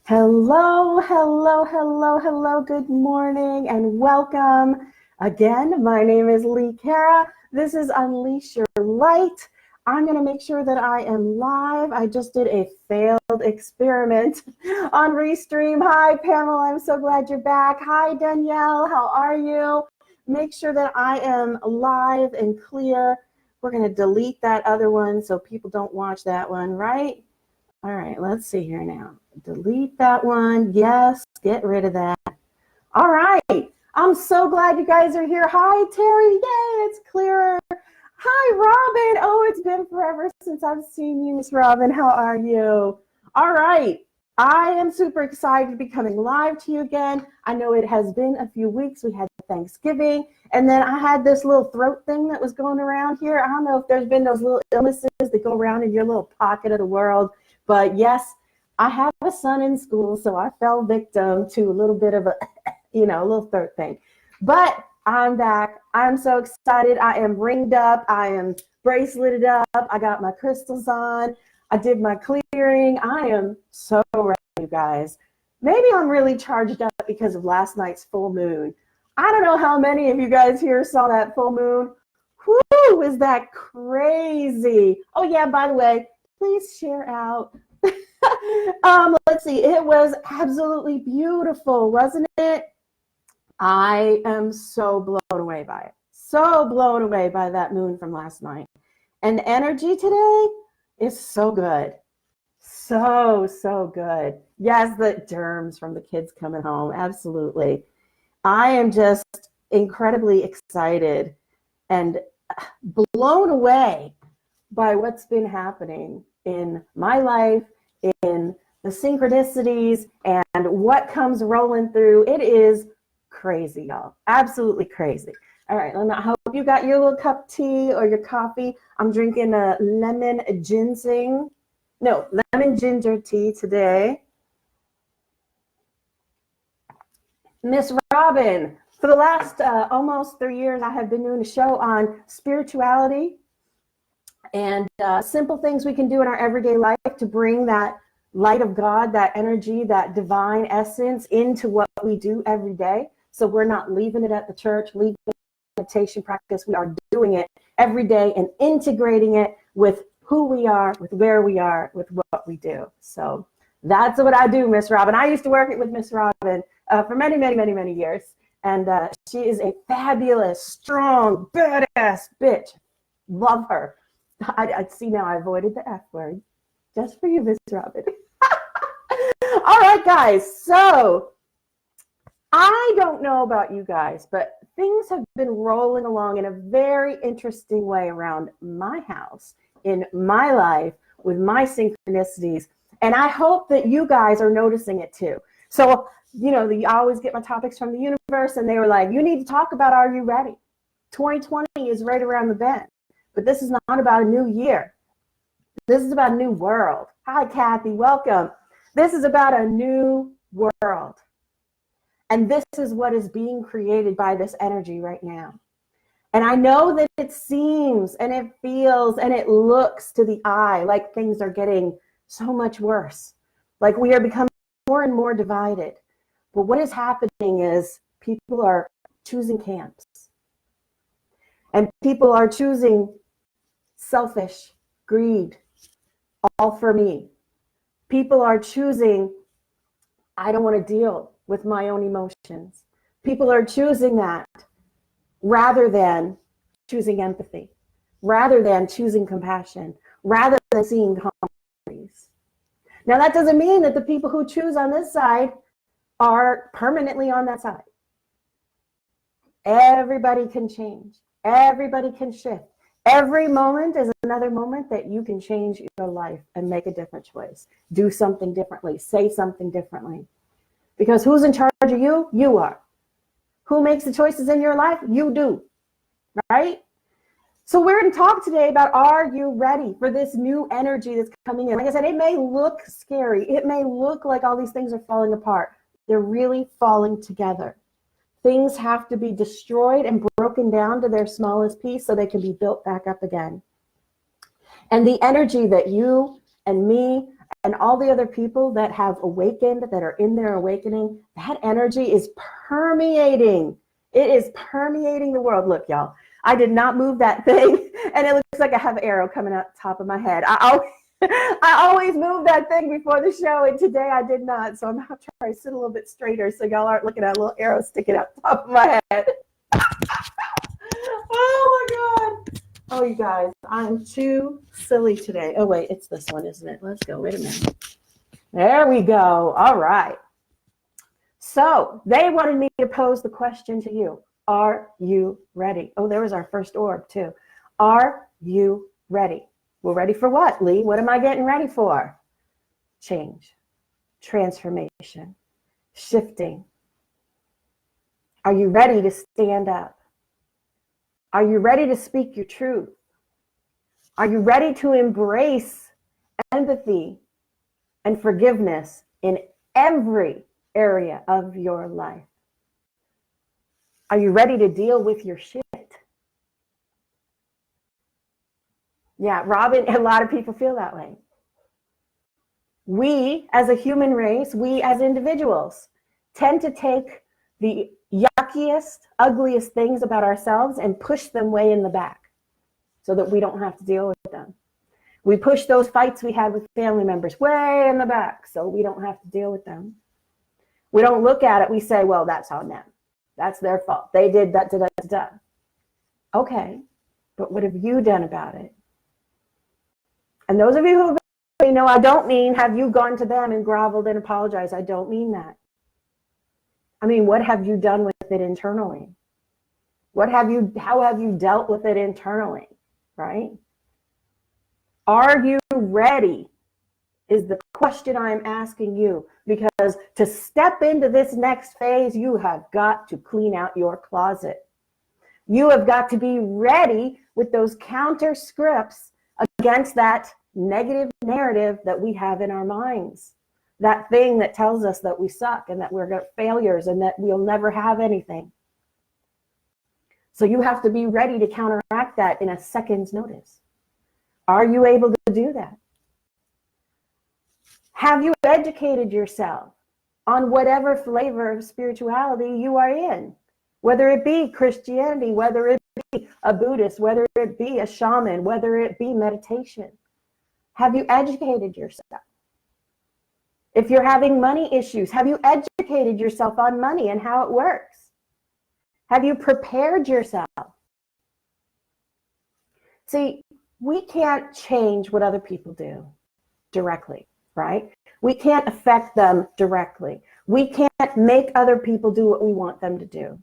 Hello, hello, hello, hello. Good morning and welcome. Again, my name is Lee Cara. This is Unleash Your Light. I'm going to make sure that I am live. I just did a failed experiment on Restream. Hi, Pamela. I'm so glad you're back. Hi, Danielle. How are you? Make sure that I am live and clear. We're going to delete that other one so people don't watch that one, right? All right, let's see here now. Delete that one. Yes, get rid of that. All right. I'm so glad you guys are here. Hi, Terry. Yay, it's clearer. Hi, Robin. Oh, it's been forever since I've seen you, Miss Robin. How are you? All right. I am super excited to be coming live to you again. I know it has been a few weeks. We had Thanksgiving, and then I had this little throat thing that was going around here. I don't know if there's been those little illnesses that go around in your little pocket of the world. But yes, I have a son in school, so I fell victim to a little bit of a, a little throat thing. But I'm back. I'm so excited. I am ringed up. I am braceleted up. I got my crystals on. I did my clearing. I am so ready, you guys. Maybe I'm really charged up because of last night's full moon. I don't know how many of you guys here saw that full moon. Whoo, is that crazy? Oh, yeah, by the way, please share out. Let's see. It was absolutely beautiful, wasn't it? I am so blown away by it. So blown away by that moon from last night. And the energy today is so good. So good. Yes, the germs from the kids coming home. Absolutely. I am just incredibly excited and blown away by what's been happening in my life, in the synchronicities, and what comes rolling through. It is crazy, y'all. Absolutely crazy. All right, I hope you got your little cup of tea or your coffee. I'm drinking a lemon ginger tea today. Miss Robin, for the last almost 3 years, I have been doing a show on spirituality and simple things we can do in our everyday life to bring that light of God, that energy, that divine essence into what we do every day. So we're not leaving it at the church, leaving it in meditation practice. We are doing it every day and integrating it with who we are, with where we are, with what we do. So that's what I do, Miss Robin. I used to work with Miss Robin for many years. And she is a fabulous, strong, badass bitch. Love her. I see now I avoided the F word just for you, Miss Robin. All right, guys. So I don't know about you guys, but things have been rolling along in a very interesting way around my house, in my life, with my synchronicities. And I hope that you guys are noticing it too. So, I always get my topics from the universe, and they were like, you need to talk about, are you ready? 2020 is right around the bend. But this is not about a new year. This is about a new world. Hi, Kathy. Welcome. This is about a new world. And this is what is being created by this energy right now. And I know that it seems and it feels and it looks to the eye like things are getting so much worse. Like we are becoming more and more divided. But what is happening is people are choosing camps. And people are choosing selfish, greed, all for me. People are choosing, I don't want to deal with my own emotions. People are choosing that rather than choosing empathy, rather than choosing compassion, rather than seeing harmonies. Now, that doesn't mean that the people who choose on this side are permanently on that side. Everybody can change. Everybody can shift. Every moment is another moment that you can change your life and make a different choice. Do something differently. Say something differently. Because who's in charge of you? You are. Who makes the choices in your life? You do. Right? So we're going to talk today about, are you ready for this new energy that's coming in? Like I said, it may look scary. It may look like all these things are falling apart. They're really falling together. Things have to be destroyed and broken down to their smallest piece so they can be built back up again. And the energy that you and me and all the other people that have awakened, that are in their awakening, that energy is permeating. It is permeating the world. Look, y'all, I did not move that thing, and it looks like I have an arrow coming out the top of my head. I always move that thing before the show, and today I did not. So I'm going to try to sit a little bit straighter so y'all aren't looking at a little arrow sticking out the top of my head. Oh my God. Oh, you guys, I'm too silly today. Oh, wait, it's this one, isn't it? Let's go. Wait a minute. There we go. All right. So they wanted me to pose the question to you. Are you ready? Oh, there was our first orb too. Are you ready? Well, ready for what, Lee? What am I getting ready for? Change, transformation, shifting. Are you ready to stand up? Are you ready to speak your truth? Are you ready to embrace empathy and forgiveness in every area of your life? Are you ready to deal with your shit? Yeah, Robin, a lot of people feel that way. We, as a human race, we as individuals, tend to take the yuckiest, ugliest things about ourselves and push them way in the back so that we don't have to deal with them. We push those fights we had with family members way in the back so we don't have to deal with them. We don't look at it. We say, well, that's on them. That's their fault. They did that, da. Okay, but what have you done about it? And those of you who have been, you know, I don't mean have you gone to them and groveled and apologized. I don't mean that. I mean, what have you done with it internally? How have you dealt with it internally, right? Are you ready is the question I'm asking you, because to step into this next phase, you have got to clean out your closet. You have got to be ready with those counter scripts against that negative narrative that we have in our minds. That thing that tells us that we suck and that we're failures and that we'll never have anything. So you have to be ready to counteract that in a second's notice. Are you able to do that? Have you educated yourself on whatever flavor of spirituality you are in? Whether it be Christianity, whether it be a Buddhist, whether it be a shaman, whether it be meditation. Have you educated yourself? If you're having money issues, have you educated yourself on money and how it works? Have you prepared yourself? See, we can't change what other people do directly, right? We can't affect them directly. We can't make other people do what we want them to do.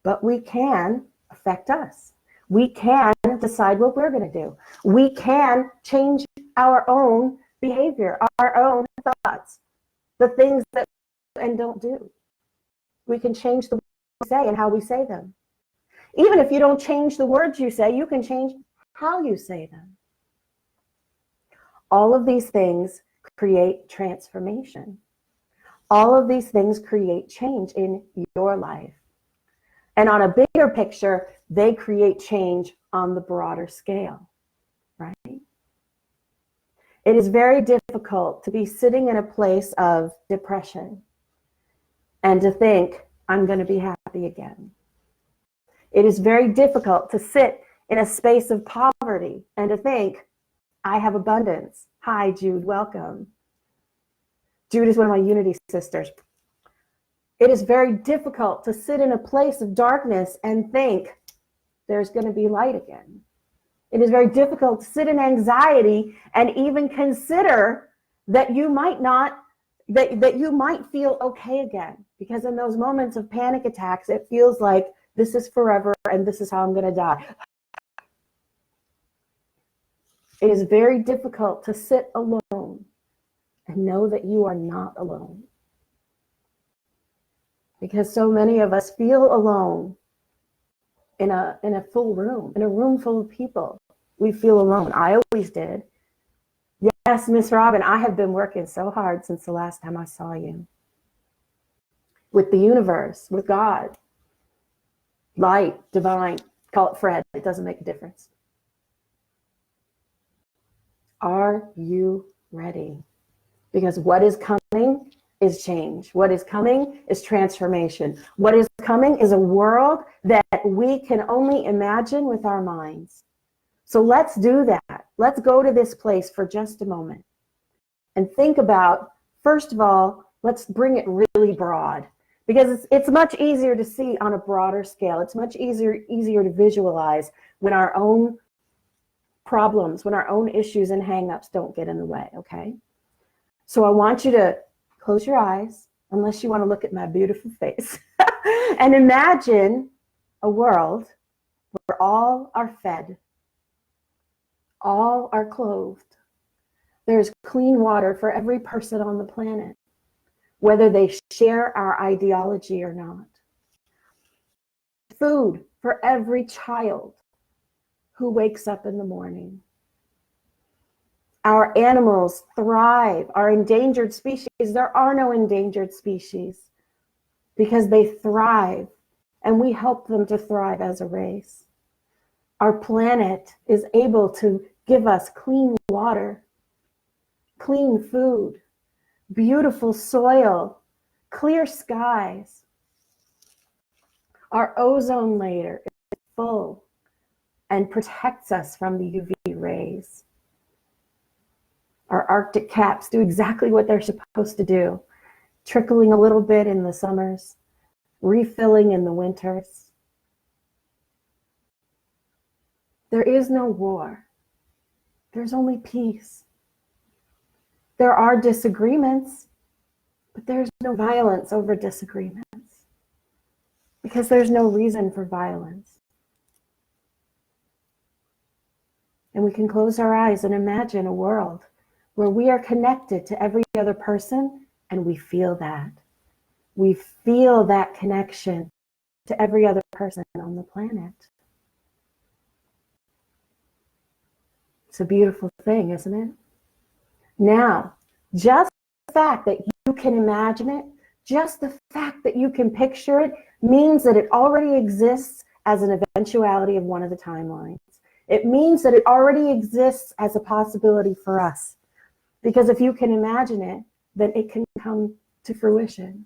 But we can affect us. We can decide what we're going to do. We can change our own behavior, our own thoughts, the things that we do and don't do. We can change the words we say and how we say them. Even if you don't change the words you say, you can change how you say them. All of these things create transformation. All of these things create change in your life. And on a bigger picture, they create change on the broader scale, right? It is very difficult to be sitting in a place of depression and to think, I'm going to be happy again. It is very difficult to sit in a space of poverty and to think, I have abundance. Hi, Jude, welcome. Jude is one of my Unity sisters. It is very difficult to sit in a place of darkness and think there's going to be light again. It is very difficult to sit in anxiety and even consider that you might not, that you might feel okay again. Because in those moments of panic attacks, it feels like this is forever and this is how I'm going to die. It is very difficult to sit alone and know that you are not alone. Because so many of us feel alone in a full room, in a room full of people. We feel alone. I always did. Yes, Miss Robin, I have been working so hard since the last time I saw you. With the universe, with God, light, divine, call it Fred, it doesn't make a difference. Are you ready. Because what is coming is change. What is coming is transformation. What is coming is a world that we can only imagine with our minds. So let's do that. Let's go to this place for just a moment and think about, first of all, let's bring it really broad, because it's much easier to see on a broader scale. It's much easier to visualize when our own problems, when our own issues and hangups don't get in the way, okay? So I want you to close your eyes, unless you want to look at my beautiful face, and imagine a world where all are fed, all are clothed. There's clean water for every person on the planet, whether they share our ideology or not. Food for every child who wakes up in the morning. Our animals thrive. Our endangered species, there are no endangered species because they thrive, and we help them to thrive as a race. Our planet is able to give us clean water, clean food, beautiful soil, clear skies. Our ozone layer is full and protects us from the UV rays. Our Arctic caps do exactly what they're supposed to do, trickling a little bit in the summers, refilling in the winters. There is no war. There's only peace. There are disagreements, but there's no violence over disagreements, because there's no reason for violence. And we can close our eyes and imagine a world where we are connected to every other person, and we feel that. We feel that connection to every other person on the planet. It's a beautiful thing, isn't it? Now, just the fact that you can imagine it, just the fact that you can picture it, means that it already exists as an eventuality of one of the timelines. It means that it already exists as a possibility for us. Because if you can imagine it, then it can come to fruition.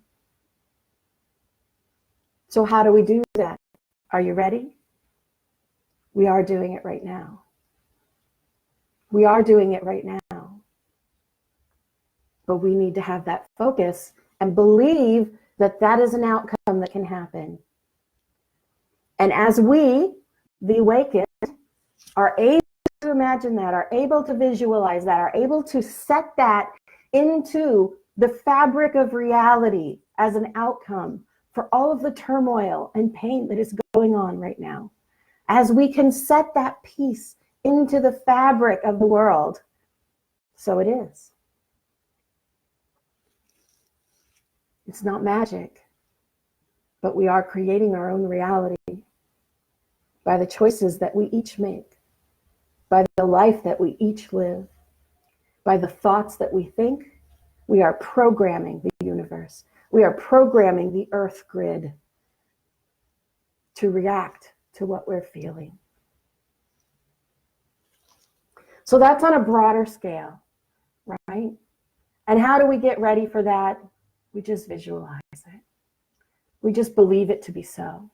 So how do we do that? Are you ready? We are doing it right now. We are doing it right now. But we need to have that focus and believe that that is an outcome that can happen. And as we, the awakened, are able to imagine that, are able to visualize that, are able to set that into the fabric of reality as an outcome for all of the turmoil and pain that is going on right now, as we can set that piece into the fabric of the world, so it is. It's not magic, but we are creating our own reality by the choices that we each make, by the life that we each live, by the thoughts that we think. We are programming the universe. We are programming the earth grid to react to what we're feeling. So that's on a broader scale, right? And how do we get ready for that? We just visualize it. We just believe it to be so.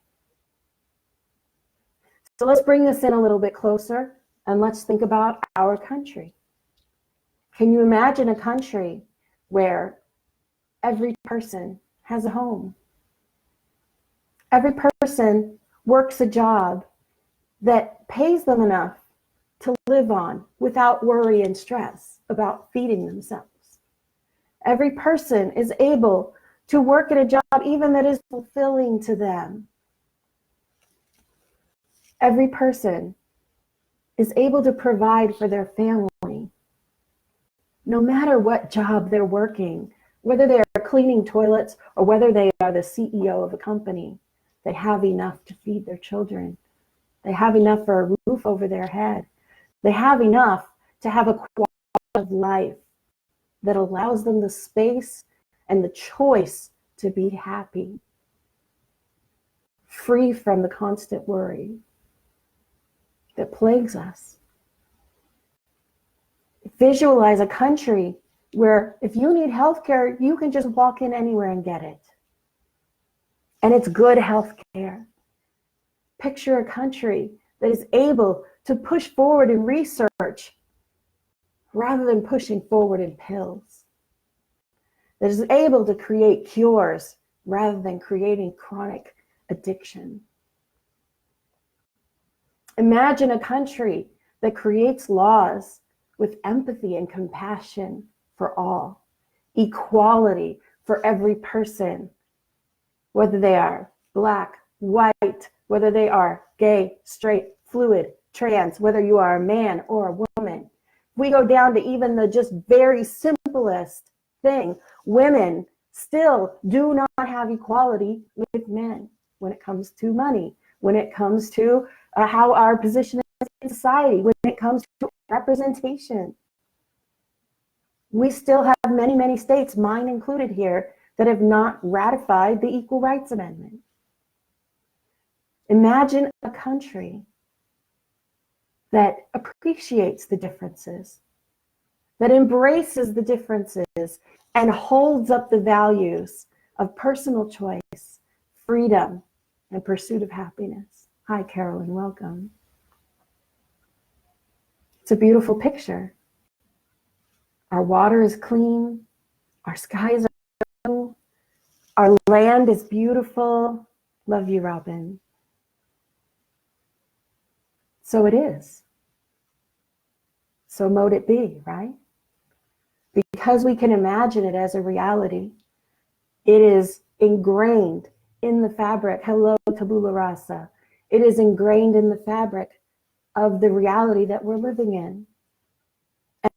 So let's bring this in a little bit closer, and let's think about our country. Can you imagine a country where every person has a home? Every person works a job that pays them enough to live on without worry and stress about feeding themselves. Every person is able to work at a job even that is fulfilling to them. Every person is able to provide for their family, no matter what job they're working, whether they are cleaning toilets or whether they are the CEO of a company. They have enough to feed their children. They have enough for a roof over their head. They have enough to have a quality of life that allows them the space and the choice to be happy, free from the constant worry that plagues us. It Visualize a country where if you need healthcare, you can just walk in anywhere and get it. And it's good healthcare. Picture a country that is able to push forward in research rather than pushing forward in pills. That is able to create cures rather than creating chronic addiction. Imagine a country that creates laws with empathy and compassion for all, equality for every person, whether they are Black, white, whether they are gay, straight, fluid, trans, whether you are a man or a woman. We go down to even the just very simplest thing. Women still do not have equality with men when it comes to money, when it comes to how our position is in society, when it comes to representation. We still have many, many states, mine included here, that have not ratified the Equal Rights Amendment. Imagine a country that appreciates the differences, that embraces the differences, and holds up the values of personal choice, freedom, and pursuit of happiness. Hi, Carolyn, welcome. It's a beautiful picture. Our water is clean, our skies are blue, our land is beautiful. Love you, Robin. So it is. So mote it be, right? Because we can imagine it as a reality, it is ingrained in the fabric. Hello, Tabula Rasa. It is ingrained in the fabric of the reality that we're living in.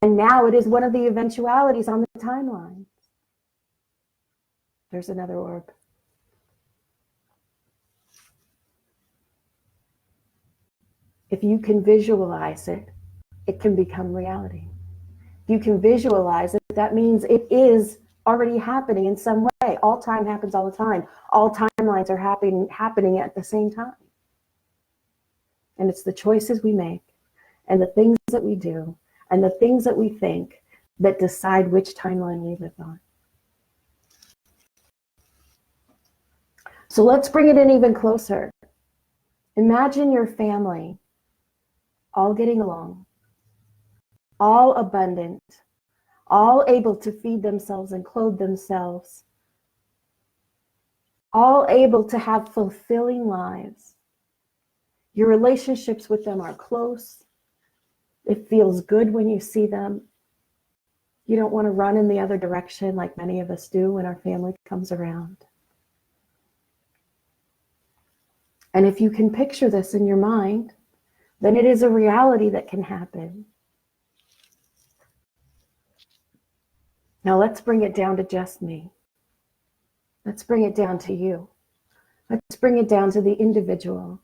And now it is one of the eventualities on the timeline. There's another orb. If you can visualize it, it can become reality. If you can visualize it, that means it is already happening in some way. All time happens all the time. All timelines are happening at the same time. And it's the choices we make and the things that we do and the things that we think that decide which timeline we live on. So let's bring it in even closer. Imagine your family all getting along, all abundant, all able to feed themselves and clothe themselves, all able to have fulfilling lives. Your relationships with them are close. It feels good when you see them. You don't want to run in the other direction like many of us do when our family comes around. And if you can picture this in your mind, then it is a reality that can happen. Now let's bring it down to just me. Let's bring it down to you. Let's bring it down to the individual.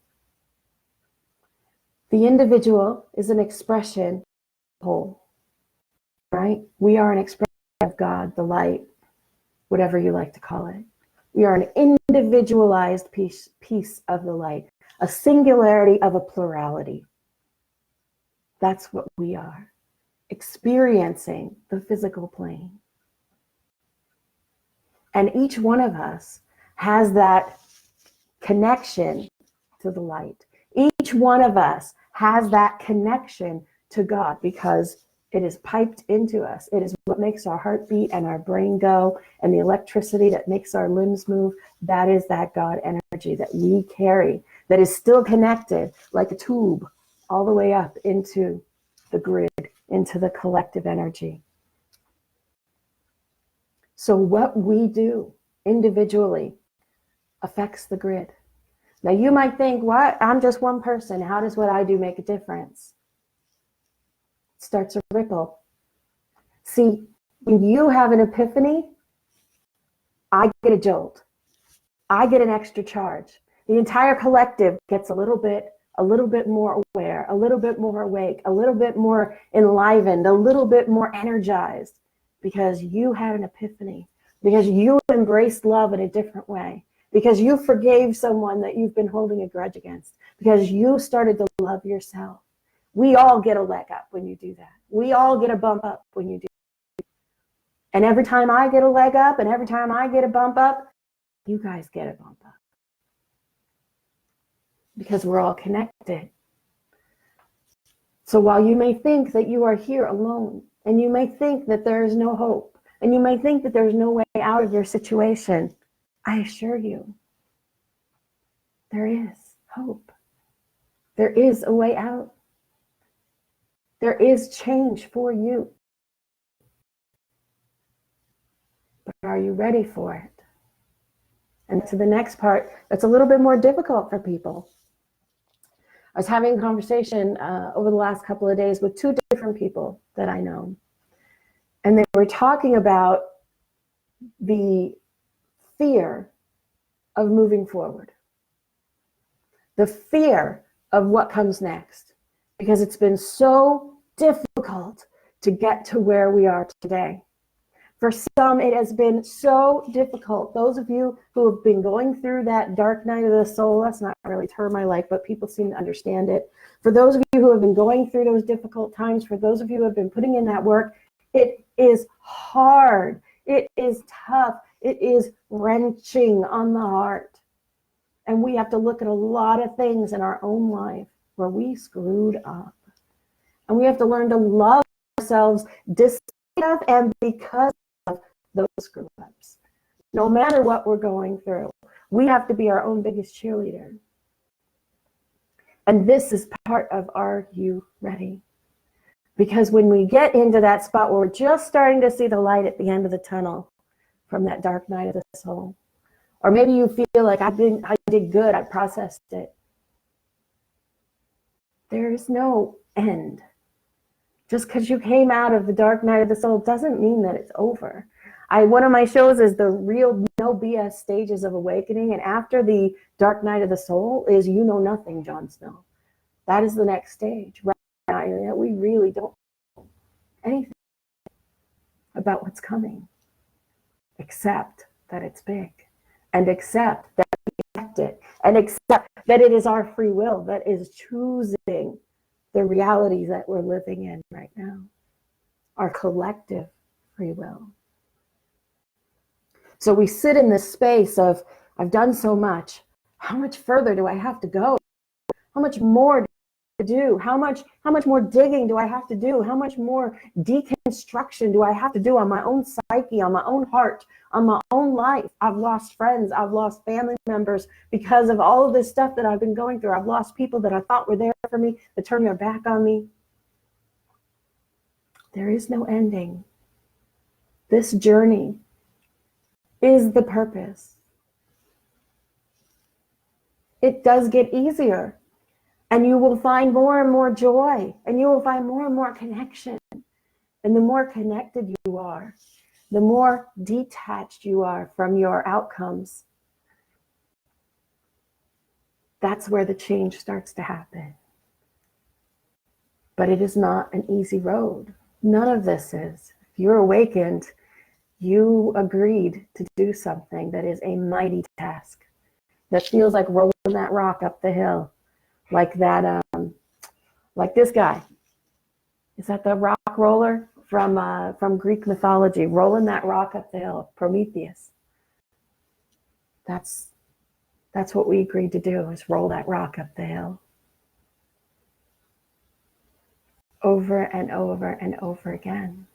The individual is an expression of the whole, right? We are an expression of God, the light, whatever you like to call it. We are an individualized piece of the light, a singularity of a plurality. That's what we are, experiencing the physical plane. And each one of us has that connection to the light. Each one of us has that connection to God because it is piped into us. It is what makes our heart beat and our brain go, and the electricity that makes our limbs move. That is that God energy that we carry, that is still connected like a tube all the way up into the grid, into the collective energy. So what we do individually affects the grid. Now you might think, what? I'm just one person. How does what I do make a difference? It starts a ripple. See, when you have an epiphany, I get a jolt. I get an extra charge. The entire collective gets a little bit more aware, a little bit more awake, a little bit more enlivened, a little bit more energized because you had an epiphany, because you embraced love in a different way, because you forgave someone that you've been holding a grudge against, because you started to love yourself. We all get a leg up when you do that. We all get a bump up when you do that. And every time I get a leg up and every time I get a bump up, you guys get a bump up. Because we're all connected. So while you may think that you are here alone, and you may think that there is no hope, and you may think that there's no way out of your situation, I assure you, there is hope. There is a way out. There is change for you. But are you ready for it? And to the next part, that's a little bit more difficult for people. I was having a conversation over the last couple of days with two different people that I know. And they were talking about the fear of moving forward. The fear of what comes next. Because it's been so difficult to get to where we are today. For some, it has been so difficult. Those of you who have been going through that dark night of the soul, that's not really a term I like, but people seem to understand it. For those of you who have been going through those difficult times, for those of you who have been putting in that work, it is hard. It is tough. It is wrenching on the heart. And we have to look at a lot of things in our own life where we screwed up. And we have to learn to love ourselves despite of and because of those screw ups. No matter what we're going through, we have to be our own biggest cheerleader. And this is part of Are You Ready? Because when we get into that spot where we're just starting to see the light at the end of the tunnel from that dark night of the soul, or maybe you feel like I did good, I processed it. There is no end. Just because you came out of the dark night of the soul doesn't mean that it's over. One of my shows is the real no BS stages of awakening. And after the dark night of the soul is you know nothing, Jon Snow. That is the next stage. Right now, we really don't know anything about what's coming. Except that it's big. And accept that we accept it. And accept that it is our free will that is choosing the realities that we're living in right now, our collective free will. So we sit in this space of, I've done so much. How much further do I have to go? How much more to do? How much more digging do I have to do? How much more deconstruction do I have to do on my own psyche, on my own heart, on my own life? I've lost friends. I've lost family members because of all of this stuff that I've been going through. I've lost people that I thought were there for me that turned their back on me. There is no ending. This journey is the purpose. It does get easier. And you will find more and more joy, and you will find more and more connection. And the more connected you are, the more detached you are from your outcomes. That's where the change starts to happen. But it is not an easy road. None of this is. If you're awakened, you agreed to do something that is a mighty task, that feels like rolling that rock up the hill. Like that, like this guy. Is that the rock roller from Greek mythology? Rolling that rock up the hill, Prometheus. That's what we agreed to do, is roll that rock up the hill. Over and over and over again.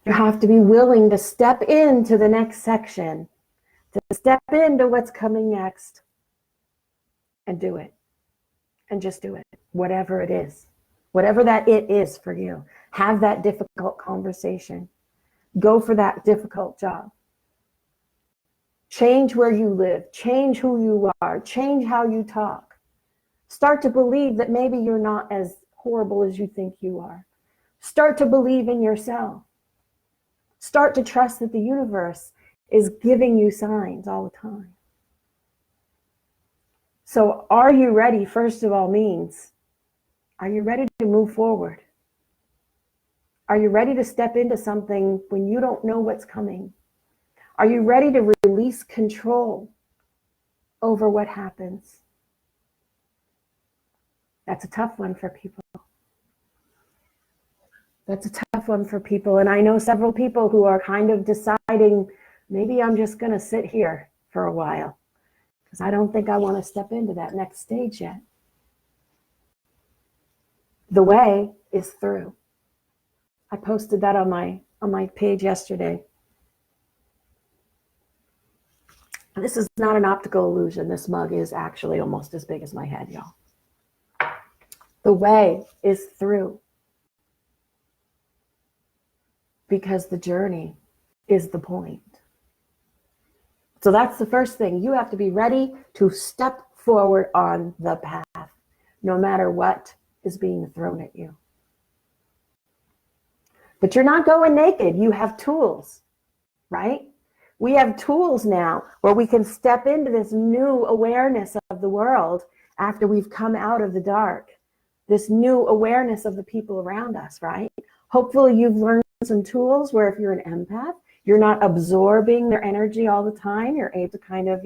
You have to be willing to step into the next section, to step into what's coming next, and do it. And just do it, whatever it is. Whatever that it is for you. Have that difficult conversation. Go for that difficult job. Change where you live. Change who you are. Change how you talk. Start to believe that maybe you're not as horrible as you think you are. Start to believe in yourself. Start to trust that the universe is giving you signs all the time. So are you ready, first of all, means, are you ready to move forward? Are you ready to step into something when you don't know what's coming? Are you ready to release control over what happens? That's a tough one for people. That's a tough one for people. And I know several people who are kind of deciding, maybe I'm just going to sit here for a while because I don't think I want to step into that next stage yet. The way is through. I posted that on my page yesterday. This is not an optical illusion. This mug is actually almost as big as my head, y'all. The way is through. Because the journey is the point. So that's the first thing. You have to be ready to step forward on the path, no matter what is being thrown at you. But you're not going naked. You have tools, right? We have tools now where we can step into this new awareness of the world after we've come out of the dark. This new awareness of the people around us, right? Hopefully you've learned some tools where if you're an empath, you're not absorbing their energy all the time. You're able to kind of,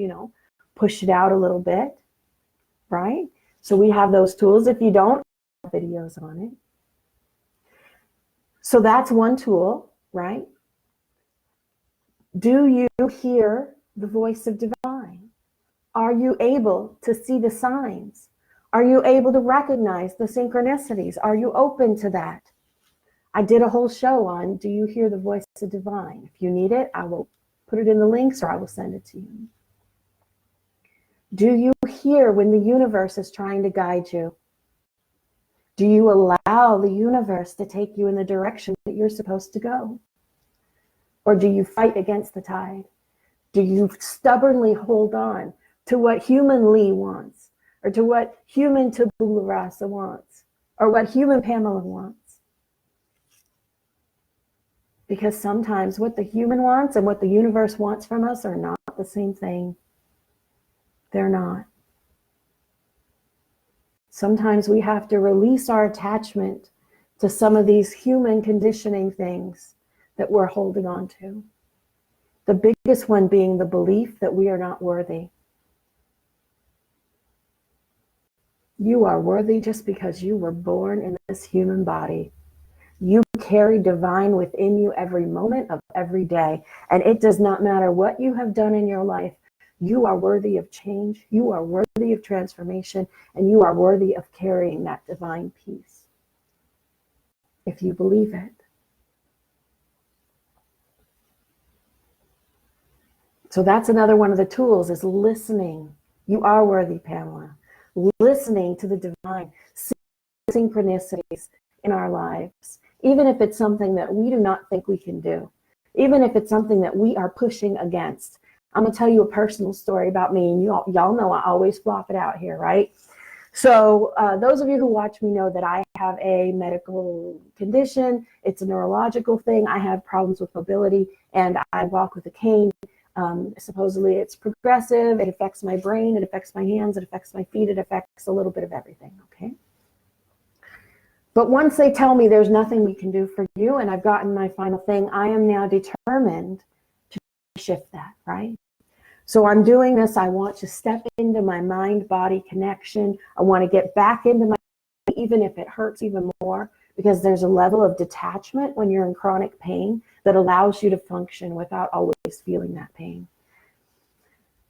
push it out a little bit, right? So we have those tools. If you don't, videos on it. So that's one tool, right? Do you hear the voice of divine? Are you able to see the signs? Are you able to recognize the synchronicities? Are you open to that? I did a whole show on, do you hear the voice of divine? If you need it, I will put it in the links or I will send it to you. Do you hear when the universe is trying to guide you? Do you allow the universe to take you in the direction that you're supposed to go? Or do you fight against the tide? Do you stubbornly hold on to what human Lee wants? Or to what human Tabula Rasa wants? Or what human Pamela wants? Because sometimes what the human wants and what the universe wants from us are not the same thing. They're not. Sometimes we have to release our attachment to some of these human conditioning things that we're holding on to. The biggest one being the belief that we are not worthy. You are worthy just because you were born in this human body. You carry divine within you every moment of every day. And it does not matter what you have done in your life. You are worthy of change. You are worthy of transformation. And you are worthy of carrying that divine peace. If you believe it. So that's another one of the tools is listening. You are worthy, Pamela. Listening to the divine synchronicities in our lives. Even if it's something that we do not think we can do. Even if it's something that we are pushing against. I'm going to tell you a personal story about me, and y'all know I always flop it out here, right? So those of you who watch me know that I have a medical condition. It's a neurological thing. I have problems with mobility, and I walk with a cane. Supposedly it's progressive. It affects my brain. It affects my hands. It affects my feet. It affects a little bit of everything, okay? But once they tell me there's nothing we can do for you, and I've gotten my final thing, I am now determined to shift that, right? So I'm doing this. I want to step into my mind-body connection. I want to get back into my, even if it hurts even more, because there's a level of detachment when you're in chronic pain that allows you to function without always feeling that pain.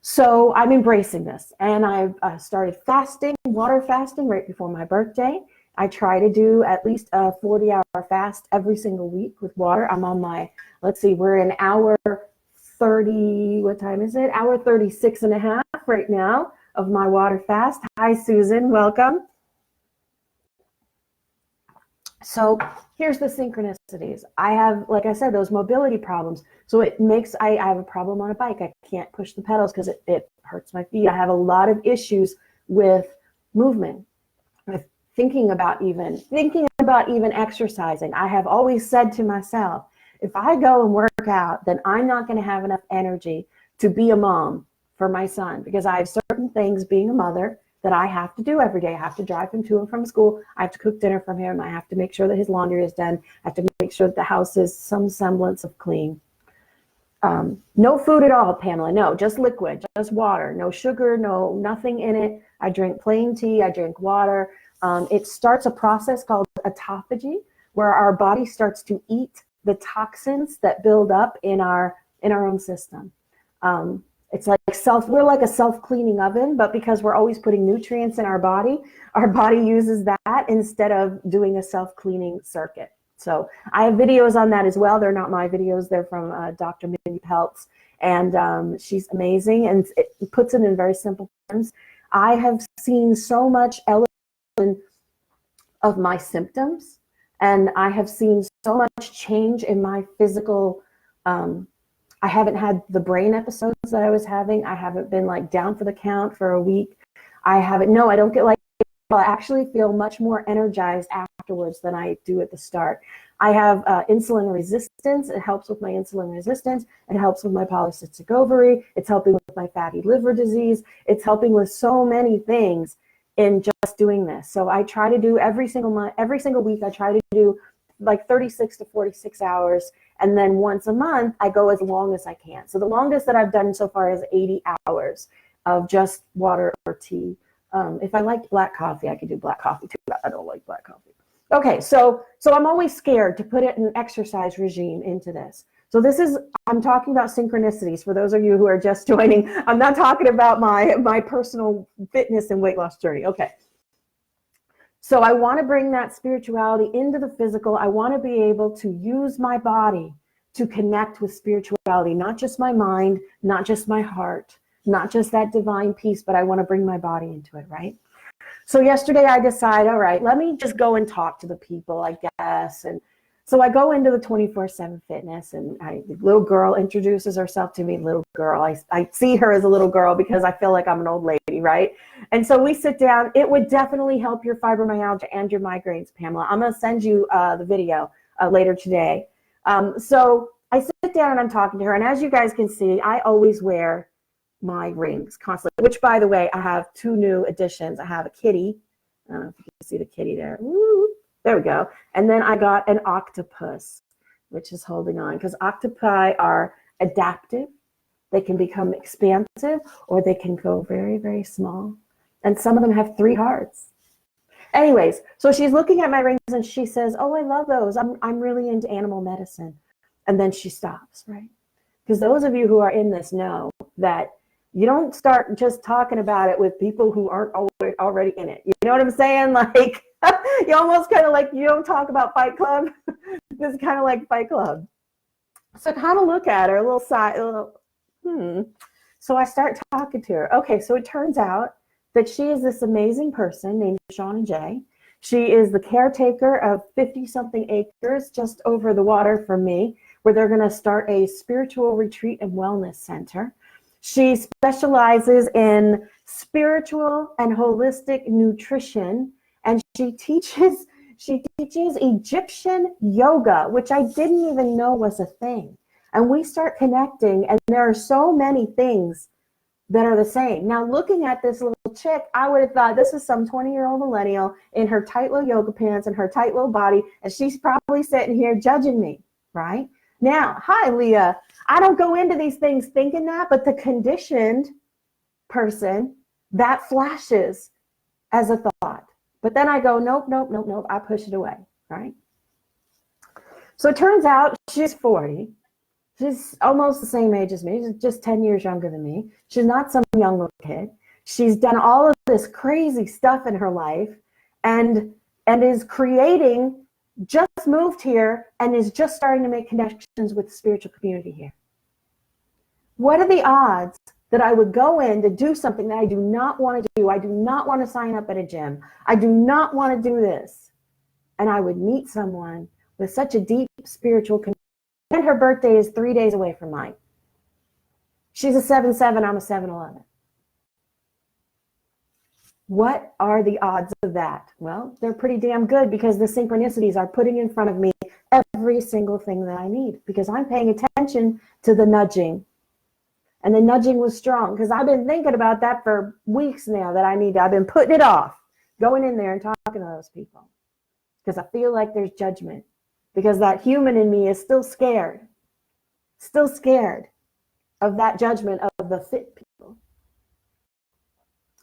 So I'm embracing this, and I've started fasting, water fasting right before my birthday. I try to do at least a 40-hour fast every single week with water. I'm on my, let's see, we're in hour 30, what time is it? Hour 36 and a half right now of my water fast. Hi, Susan, welcome. So here's the synchronicities. I have, like I said, those mobility problems. So it makes, I have a problem on a bike. I can't push the pedals because it hurts my feet. I have a lot of issues with movement, with thinking about even exercising. I have always said to myself, if I go and work out, then I'm not going to have enough energy to be a mom for my son, because I have certain things being a mother that I have to do every day. I have to drive him to and from school. I have to cook dinner for him. I have to make sure that his laundry is done. I have to make sure that the house is some semblance of clean. No food at all, Pamela. No, just liquid, just water. No sugar, nothing in it. I drink plain tea. I drink water. It starts a process called autophagy, where our body starts to eat the toxins that build up in our own system. It's like we're like a self-cleaning oven, but because we're always putting nutrients in our body uses that instead of doing a self-cleaning circuit. So I have videos on that as well. They're not my videos. They're from Dr. Mindy Peltz, and she's amazing, and it puts it in very simple terms. I have seen so much elevation of my symptoms, and I have seen so much change in my physical. I haven't had the brain episodes that I was having. I haven't been like down for the count for a week. I don't get like, I actually feel much more energized afterwards than I do at the start. I have insulin resistance. It helps with my insulin resistance. It helps with my polycystic ovary. It's helping with my fatty liver disease. It's helping with so many things in just doing this. So I try to do every single week, I try to do like 36 to 46 hours. And then once a month, I go as long as I can. So the longest that I've done so far is 80 hours of just water or tea. If I liked black coffee, I could do black coffee too, but I don't like black coffee. Okay, so I'm always scared to put an exercise regime into this. So I'm talking about synchronicities for those of you who are just joining. I'm not talking about my personal fitness and weight loss journey. Okay. So I want to bring that spirituality into the physical. I want to be able to use my body to connect with spirituality, not just my mind, not just my heart, not just that divine peace, but I want to bring my body into it, right? So yesterday I decide, all right, let me just go and talk to the people, I guess. And so I go into the 24/7 fitness, and the little girl introduces herself to me, little girl. I see her as a little girl because I feel like I'm an old lady, right? And so we sit down. It would definitely help your fibromyalgia and your migraines, Pamela. I'm going to send you the video later today. So I sit down and I'm talking to her. And as you guys can see, I always wear my rings constantly, which, by the way, I have 2 new additions. I have a kitty. I don't know if you can see the kitty there. Woo. There we go. And then I got an octopus, which is holding on, because octopi are adaptive. They can become expansive, or they can go very, very small. And some of them have 3 hearts. Anyways, so she's looking at my rings and she says, oh, I love those. I'm really into animal medicine. And then she stops, right? Because those of you who are in this know that you don't start just talking about it with people who aren't already in it. You know what I'm saying? Like, you almost kind of like, you don't talk about Fight Club. This is kind of like Fight Club. So I kind of look at her, a little side, So I start talking to her. Okay, so it turns out that she is this amazing person named Shauna J. She is the caretaker of 50-something acres just over the water from me, where they're going to start a spiritual retreat and wellness center. She specializes in spiritual and holistic nutrition, and she teaches Egyptian yoga, which I didn't even know was a thing. And we start connecting, and there are so many things that are the same. Now, looking at this little chick, I would have thought this is some 20-year-old millennial in her tight little yoga pants and her tight little body, and she's probably sitting here judging me, right? Now, hi, Leah. I don't go into these things thinking that, but the conditioned person, that flashes as a thought. But then I go, nope. I push it away, right? So it turns out she's 40. She's almost the same age as me. She's just 10 years younger than me. She's not some young little kid. She's done all of this crazy stuff in her life and is creating, just moved here and is just starting to make connections with the spiritual community here. What are the odds that I would go in to do something that I do not want to do? I do not want to sign up at a gym. I do not want to do this. And I would meet someone with such a deep spiritual connection. And her birthday is 3 days away from mine. She's a 7/7, I'm a 7/11. What are the odds of that? Well, they're pretty damn good, because the synchronicities are putting in front of me every single thing that I need, because I'm paying attention to the nudging. And the nudging was strong, because I've been thinking about that for weeks now, that I've been putting it off, going in there and talking to those people, because I feel like there's judgment, because that human in me is still scared of that judgment of the fit people.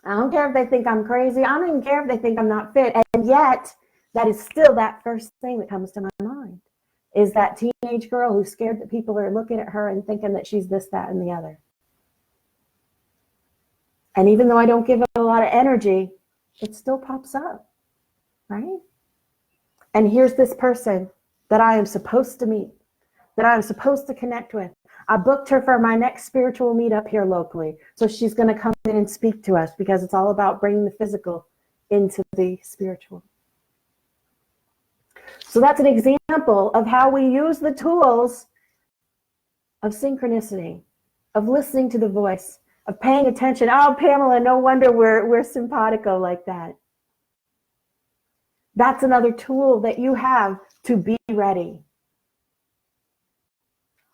I don't care if they think I'm crazy. I don't even care if they think I'm not fit. And yet, that is still that first thing that comes to my mind, is that teenage girl who's scared that people are looking at her and thinking that she's this, that, and the other. And even though I don't give it a lot of energy, it still pops up, right? And here's this person that I am supposed to meet, that I'm supposed to connect with. I booked her for my next spiritual meetup here locally. So she's going to come in and speak to us, because it's all about bringing the physical into the spiritual. So that's an example of how we use the tools of synchronicity, of listening to the voice, of paying attention. Oh, Pamela, no wonder we're simpatico like that. That's another tool that you have to be ready.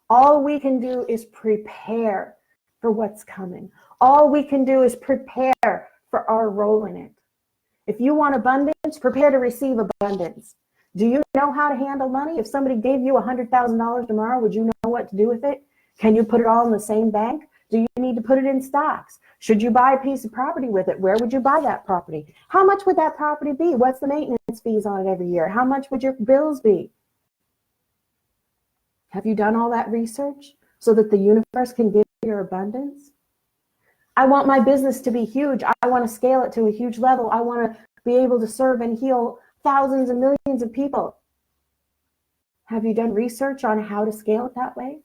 All we can do is prepare for what's coming. All we can do is prepare for our role in it. If you want abundance, prepare to receive abundance. Do you know how to handle money? If somebody gave you $100,000 tomorrow, would you know what to do with it? Can you put it all in the same bank? Do you need to put it in stocks? Should you buy a piece of property with it? Where would you buy that property? How much would that property be? What's the maintenance fees on it every year? How much would your bills be? Have you done all that research so that the universe can give you your abundance? I want my business to be huge. I want to scale it to a huge level. I want to be able to serve and heal thousands and millions of people. Have you done research on how to scale it that way?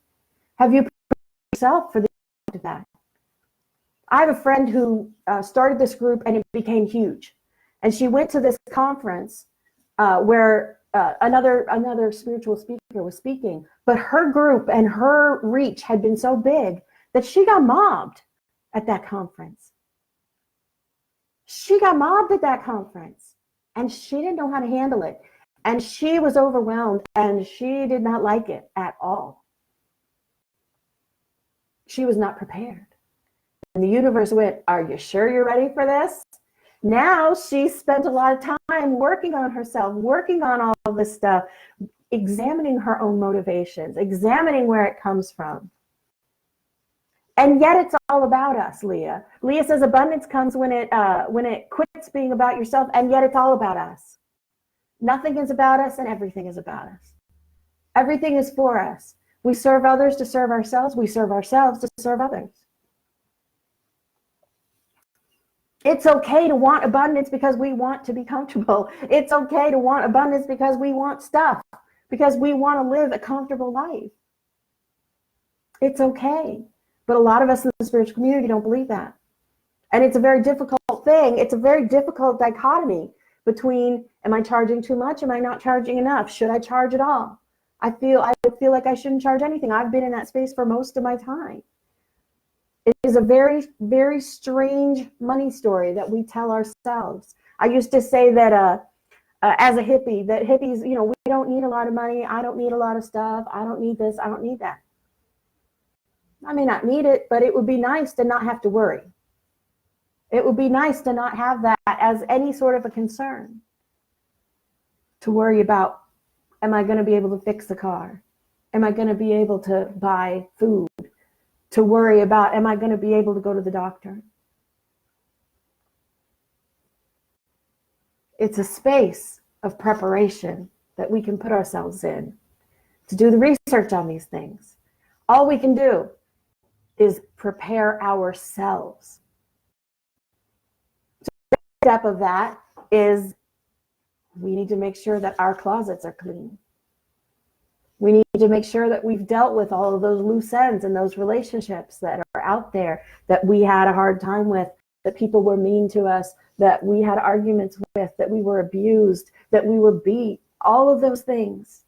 Have you prepared yourself for that? I have a friend who started this group and it became huge. And she went to this conference where another spiritual speaker was speaking, but her group and her reach had been so big that she got mobbed at that conference. She got mobbed at that conference, and she didn't know how to handle it. And she was overwhelmed, and she did not like it at all. She was not prepared. And the universe went, are you sure you're ready for this? Now she spent a lot of time working on herself, working on all of this stuff, examining her own motivations, examining where it comes from. And yet it's all about us, Leah. Leah says abundance comes when it quits being about yourself, and yet it's all about us. Nothing is about us and everything is about us. Everything is for us. We serve others to serve ourselves. We serve ourselves to serve others. It's okay to want abundance because we want to be comfortable. It's okay to want abundance because we want stuff, because we want to live a comfortable life. It's okay. But a lot of us in the spiritual community don't believe that. And it's a very difficult thing. It's a very difficult dichotomy between, am I charging too much? Am I not charging enough? Should I charge at all? I feel like I shouldn't charge anything. I've been in that space for most of my time. It is a very, very strange money story that we tell ourselves. I used to say that as a hippie, that hippies, we don't need a lot of money. I don't need a lot of stuff. I don't need this. I don't need that. I may not need it, but it would be nice to not have to worry. It would be nice to not have that as any sort of a concern. To worry about, am I going to be able to fix the car? Am I going to be able to buy food? To worry about, am I going to be able to go to the doctor? It's a space of preparation that we can put ourselves in to do the research on these things. All we can do is prepare ourselves. So the next step of that is we need to make sure that our closets are clean. We need to make sure that we've dealt with all of those loose ends and those relationships that are out there that we had a hard time with, that people were mean to us, that we had arguments with, that we were abused, that we were beat, all of those things.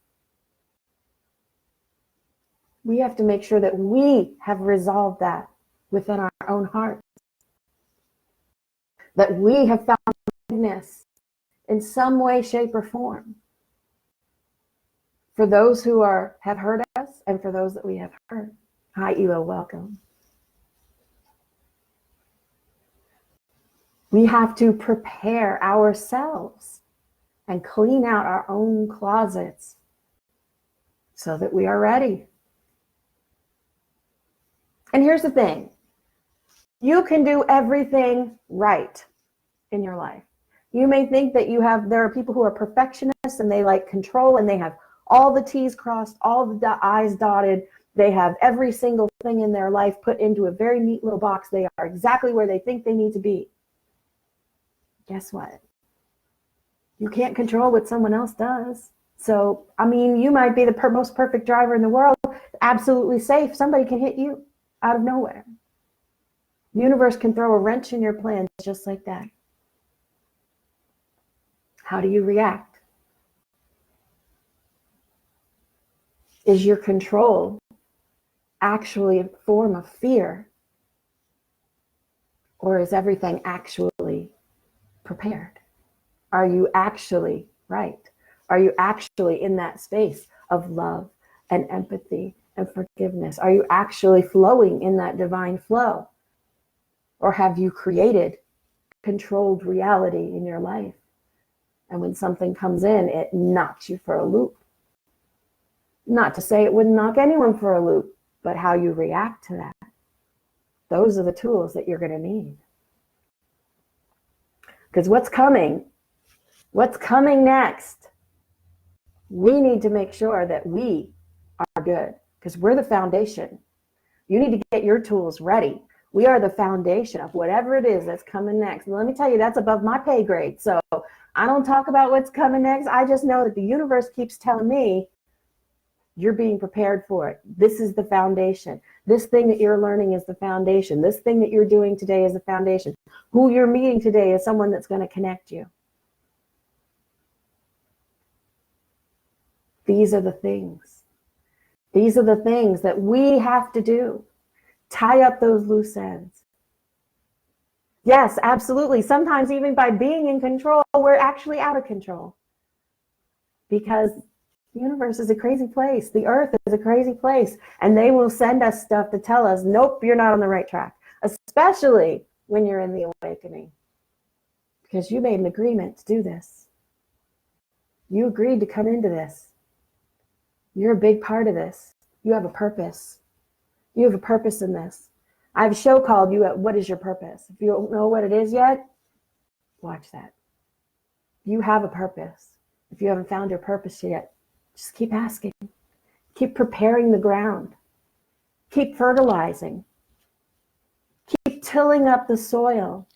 We have to make sure that we have resolved that within our own hearts. That we have found goodness in some way, shape, or form. For those who have hurt us and for those that we have hurt. Hi, Elo, welcome. We have to prepare ourselves and clean out our own closets so that we are ready. And here's the thing. You can do everything right in your life. You may think that there are people who are perfectionists and they like control and they have all the T's crossed, all the I's dotted. They have every single thing in their life put into a very neat little box. They are exactly where they think they need to be. Guess what? You can't control what someone else does. So, I mean, you might be the most perfect driver in the world, absolutely safe. Somebody can hit you out of nowhere. The universe can throw a wrench in your plans just like that. How do you react? Is your control actually a form of fear? Or is everything actually prepared? Are you actually right? Are you actually in that space of love and empathy and forgiveness? Are you actually flowing in that divine flow? Or have you created controlled reality in your life? And when something comes in, it knocks you for a loop. Not to say it wouldn't knock anyone for a loop, but how you react to that. Those are the tools that you're going to need. Because what's coming next, we need to make sure that we are good, because we're the foundation. You need to get your tools ready. We are the foundation of whatever it is that's coming next. And let me tell you, that's above my pay grade. So I don't talk about what's coming next. I just know that the universe keeps telling me you're being prepared for it. This is the foundation. This thing that you're learning is the foundation. This thing that you're doing today is the foundation. Who you're meeting today is someone that's going to connect you. These are the things. These are the things that we have to do. Tie up those loose ends. Yes, absolutely. Sometimes even by being in control, we're actually out of control. Because the universe is a crazy place. The earth is a crazy place. And they will send us stuff to tell us, nope, you're not on the right track. Especially when you're in the awakening. Because you made an agreement to do this. You agreed to come into this. You're a big part of this. You have a purpose. You have a purpose in this. I have a show called What is Your Purpose? If you don't know what it is yet, watch that. You have a purpose. If you haven't found your purpose yet, just keep asking. Keep preparing the ground. Keep fertilizing. Keep tilling up the soil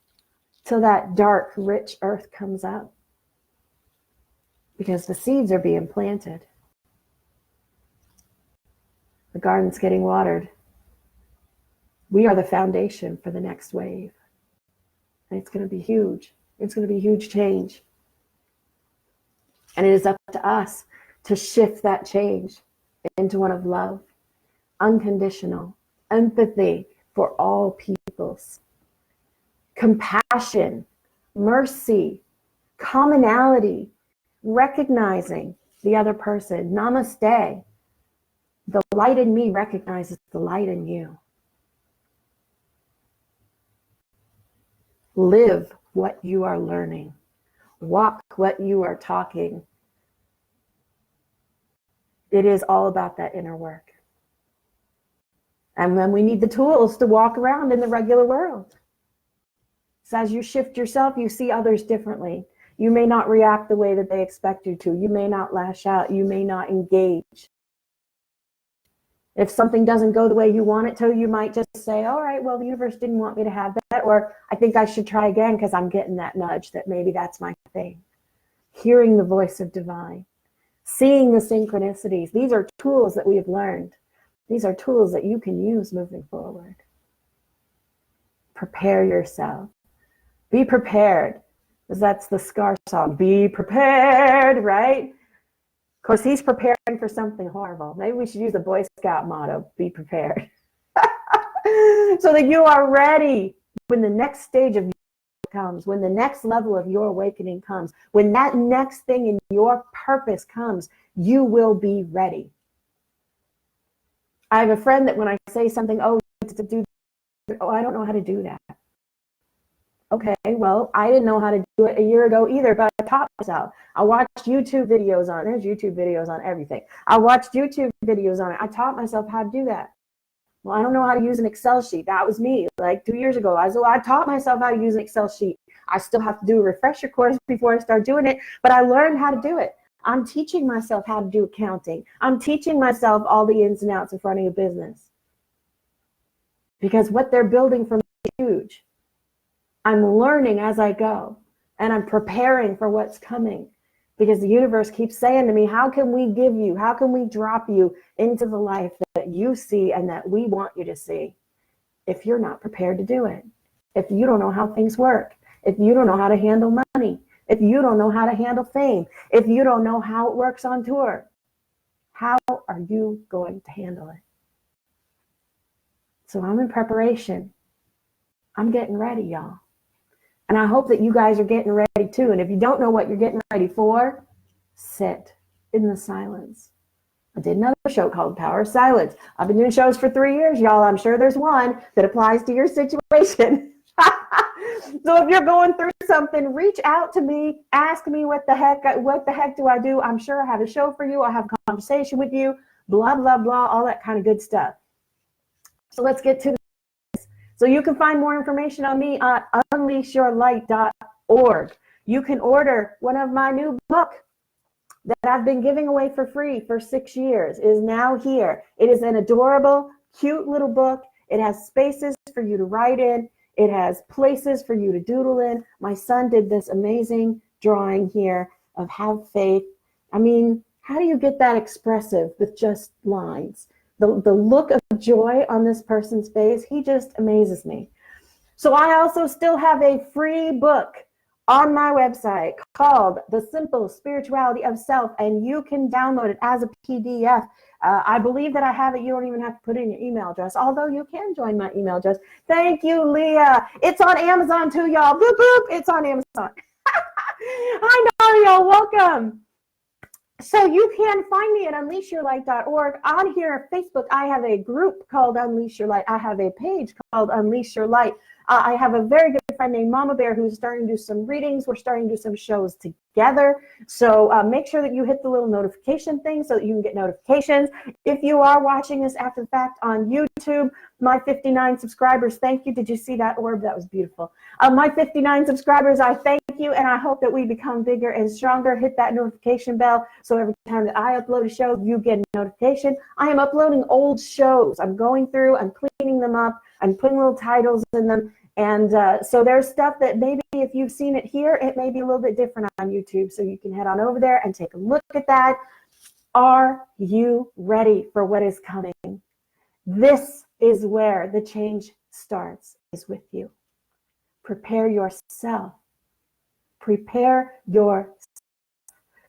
till that dark, rich earth comes up. Because the seeds are being planted. The garden's getting watered. We are the foundation for the next wave. And it's going to be huge. It's going to be huge change. And it is up to us to shift that change into one of love, unconditional, empathy for all peoples, compassion, mercy, commonality, recognizing the other person. Namaste. The light in me recognizes the light in you. Live what you are learning. Walk what you are talking. It is all about that inner work. And then we need the tools to walk around in the regular world. So as you shift yourself, you see others differently. You may not react the way that they expect you to. You may not lash out. You may not engage. If something doesn't go the way you want it to, you might just say, all right, well, the universe didn't want me to have that, or I think I should try again because I'm getting that nudge that maybe that's my thing. Hearing the voice of divine, seeing the synchronicities. These are tools that we have learned. These are tools that you can use moving forward. Prepare yourself. Be prepared, because that's the Scar song. Be prepared, right? Of course, he's preparing for something horrible. Maybe we should use the Boy Scout motto, be prepared. So that you are ready when the next stage of comes, when the next level of your awakening comes, when that next thing in your purpose comes, you will be ready. I have a friend that when I say something, I don't know how to do that. Okay, well, I didn't know how to do it a year ago either, but I taught myself. I watched YouTube videos there's YouTube videos on everything. I watched YouTube videos on it. I taught myself how to do that. Well, I don't know how to use an Excel sheet. That was me like 2 years ago. I taught myself how to use an Excel sheet. I still have to do a refresher course before I start doing it, but I learned how to do it. I'm teaching myself how to do accounting. I'm teaching myself all the ins and outs of running a business. Because what they're building for me is huge. I'm learning as I go, and I'm preparing for what's coming. Because the universe keeps saying to me, how can we give you, how can we drop you into the life that you see and that we want you to see if you're not prepared to do it? If you don't know how things work, if you don't know how to handle money, if you don't know how to handle fame, if you don't know how it works on tour, how are you going to handle it? So I'm in preparation. I'm getting ready, y'all. And I hope that you guys are getting ready too. And if you don't know what you're getting ready for, sit in the silence. I did another show called Power of Silence. I've been doing shows for 3 years, y'all. I'm sure there's one that applies to your situation. So if you're going through something, reach out to me, ask me what the heck do I do? I'm sure I have a show for you. I'll have a conversation with you, blah, blah, blah, all that kind of good stuff. So let's get to this. So you can find more information on me at unleashyourlight.org. You can order one of my new books that I've been giving away for free for 6 years is now here. It is an adorable, cute little book. It has spaces for you to write in. It has places for you to doodle in. My son did this amazing drawing here of have faith. I mean, how do you get that expressive with just lines? The look of joy on this person's face, he just amazes me. So I also still have a free book on my website called The Simple Spirituality of Self, and you can download it as a PDF. I believe that I have it. You don't even have to put in your email address, although you can join my email address. Thank you, Leah. It's on Amazon too, y'all. Boop, boop. It's on Amazon. Hi, Mario. Welcome. So you can find me at unleashyourlight.org. On here, Facebook, I have a group called Unleash Your Light. I have a page called Unleash Your Light. I have a very good friend named Mama Bear who's starting to do some readings. We're starting to do some shows together. So make sure that you hit the little notification thing so that you can get notifications. If you are watching this after the fact on YouTube, my 59 subscribers, thank you. Did you see that orb? That was beautiful. My 59 subscribers, I thank you, and I hope that we become bigger and stronger. Hit that notification bell so every time that I upload a show, you get a notification. I am uploading old shows. I'm going through, I'm cleaning them up, I'm putting little titles in them. And so there's stuff that maybe if you've seen it here, it may be a little bit different on YouTube. So you can head on over there and take a look at that. Are you ready for what is coming? This is where the change starts, is with you. Prepare yourself. Prepare yourself.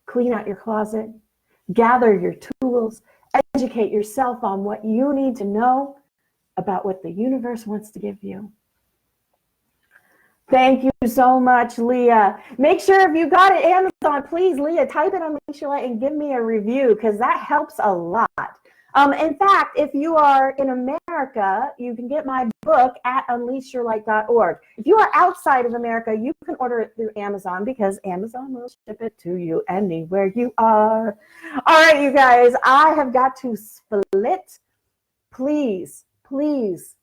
Clean out your closet. Gather your tools. Educate yourself on what you need to know about what the universe wants to give you. Thank you so much, Leah. Make sure if you got it Amazon, please, Leah, type it on Unleash Your Light and give me a review because that helps a lot. In fact, if you are in America, you can get my book at unleashyourlight.org. If you are outside of America, you can order it through Amazon because Amazon will ship it to you anywhere you are. All right, you guys, I have got to split. Please, please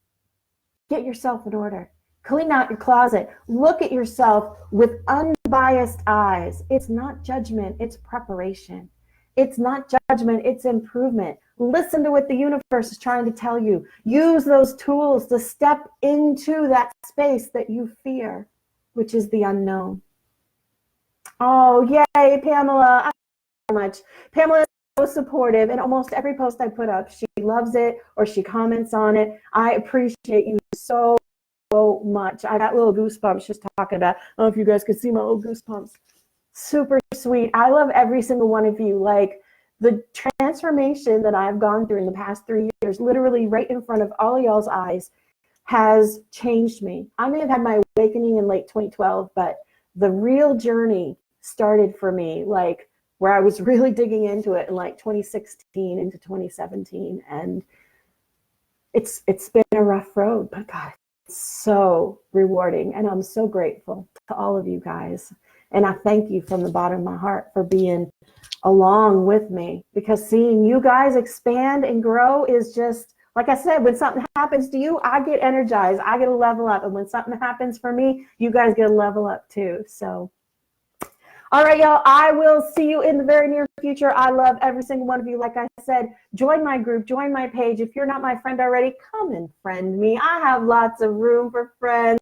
get yourself in order. Clean out your closet. Look at yourself with unbiased eyes. It's not judgment, it's preparation. It's not judgment, it's improvement. Listen to what the universe is trying to tell you. Use those tools to step into that space that you fear, which is the unknown. Oh, yay, Pamela. I love you so much. Pamela is so supportive, and almost every post I put up, she loves it or she comments on it. I appreciate you so much. I got little goosebumps just talking about. I don't know if you guys could see my little goosebumps. Super sweet. I love every single one of you. Like the transformation that I've gone through in the past 3 years, literally right in front of all of y'all's eyes, has changed me. I may have had my awakening in late 2012, but the real journey started for me, like where I was really digging into it in like 2016 into 2017. And it's been a rough road, but God, so rewarding, and I'm so grateful to all of you guys, and I thank you from the bottom of my heart for being along with me, because seeing you guys expand and grow is just Like I said, when something happens to you, I get energized. I get a level up. And when something happens for me, you guys get a level up too. So, all right, y'all, I will see you in the very near future. I love every single one of you. Like I said, join my group, join my page. If you're not my friend already, come and friend me. I have lots of room for friends.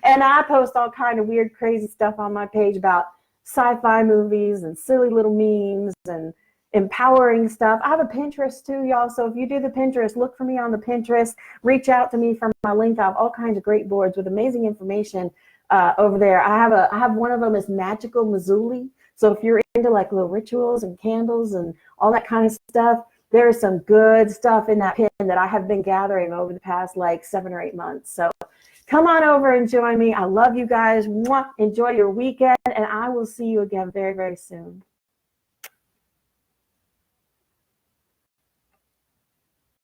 And I post all kind of weird, crazy stuff on my page about sci-fi movies and silly little memes and empowering stuff. I have a Pinterest too, y'all. So if you do the Pinterest, look for me on the Pinterest. Reach out to me from my link. I have all kinds of great boards with amazing information over there. I have one of them is magical Mazuli. So if you're into like little rituals and candles and all that kind of stuff, there's some good stuff in that pin that I have been gathering over the past like 7 or 8 months. So come on over and join me. I love you guys. Mwah. Enjoy your weekend, and I will see you again very, very soon.